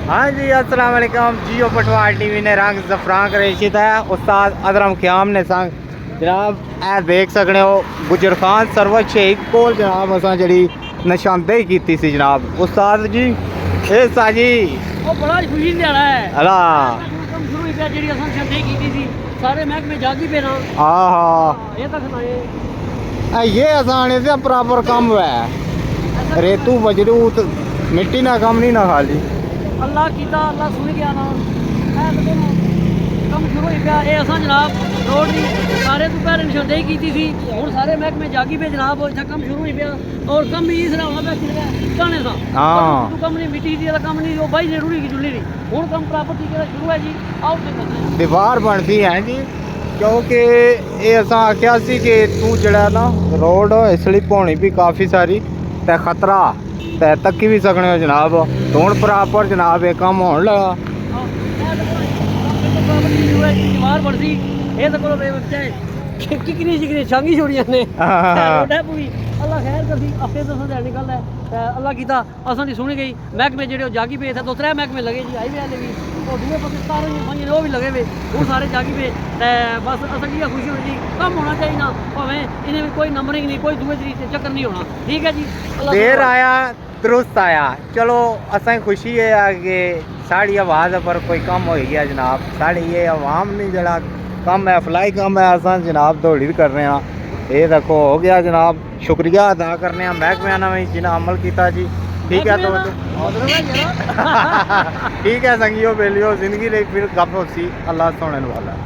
हाँ जी, अस्सलाम वालेकुम। जियो पटवार टीवी ने रंग जफरान करेशित है। उस्ताद अदरम ख्याम ने संग जनाब ए देख सकते हो गुजर खान सरवर शेख को जनाब असा जी निशानदेही की सी जनाब। उस्ताद जी ए साजी ਉਹ ਬੜਾ ਖੁਸ਼ੀ ਦਿਹਾੜਾ ਹੈ। अला ਕੰਮ ਸ਼ੁਰੂ ਹੀ ਪਿਆ ਜਿਹੜੀ ਅਸਾਂ ਨਿਸ਼ਾਨਦੇਹੀ ਕੀਤੀ ਸੀ ਸਾਰੇ ਮਹਿਕਮੇ ਜਾਗੀ ਪਏ ਨਾ। हाँ ਇਹ ਤਾਂ ਸੁਣਾਏ ये आसानी से प्रॉपर कम है। रेतू बजरू मिट्टी ना कम नहीं ना खाली। ਅੱਲਾ ਕੀਤਾ ਅੱਲਾ ਸੁਣ ਗਿਆ ਨਾ। ਇਹ ਤਾਂ ਕੰਮ ਸ਼ੁਰੂ ਹੀ ਪਿਆ। ਇਹ ਅਸਾਂ ਜਨਾਬ ਰੋਡ ਦੀ ਸਾਰੇ ਤੋਂ ਪਹਿਲੇ ਨਿਸ਼ਾਨਦੇਹੀ ਕੀਤੀ ਸੀ। ਹੁਣ ਸਾਰੇ ਮਹਿਕਮੇ ਜਾਗੀ ਪਏ ਜਨਾਬ। ਇੱਥੇ ਕੰਮ ਸ਼ੁਰੂ ਹੀ ਪਿਆ ਔਰ ਕੰਮ ਵੀ ਇਸ ਤਰ੍ਹਾਂ ਹੋਣਾ ਪਿਆ ਕਾਣੇ ਦਾ। हाँ ਕੰਮ ਨਹੀਂ ਮਿੱਟੀ ਦੀ ਦਾ ਕੰਮ ਨਹੀਂ ਉਹ ਬਾਈ ਜ਼ਰੂਰੀ ਕੀ ਜੁਲੀ ਨਹੀਂ। ਹੁਣ ਕੰਮ ਪ੍ਰਾਪਰਟੀ ਦਾ ਸ਼ੁਰੂ ਹੈ ਜੀ। ਆਓ ਦੇਖਦੇ ਹਾਂ। दीवार बनती है जी क्योंकि ये असा आख्या सी कि तू जड़ा ना रोड स्लिप होनी भी काफ़ी सारी ते खतरा ते तक्की भी सकने हो जनाब। हूँ प्रॉपर जनाब ये काम होने लगा। दीवार बढ़ती ये तो कोलो चिकनी चिकनी छांगी छोड़ियां ने पूरी अल्लाह खैर करती हफ्ते दस दिन निकल है अल्लाह कीता असां दी सुनी गई महकमे जेडे जागी पे थे 2-3 महकमे लगे जी हाईवे वाले भी और दूसरे पासे सारे पंज वो भी लगे वे वो सारे जागी पे बस असां की खुशी होनी जी कम होना चाहिए ना भावें इन्हें भी कोई नंबरिंग नहीं कोई दूसरे तरीके से चक्कर नहीं होना ठीक है जी। देर आया दुरुस्त आया। चलो असा खुशी है कि साड़ी आवाज़ पर कोई कम हो गया जनाब। साड़ी ये आवाम नहीं जड़ा कम है फलाई कम है असा जनाब दौड़ी भी कर रहे हैं। ये देखो हो गया जनाब। शुक्रिया अदा करने महकमे ने जिन्हें अमल किया जी। ठीक है तो ठीक है संगियो बेलियो जिंदगी फिर गप सी अल्लाह सोने वाला।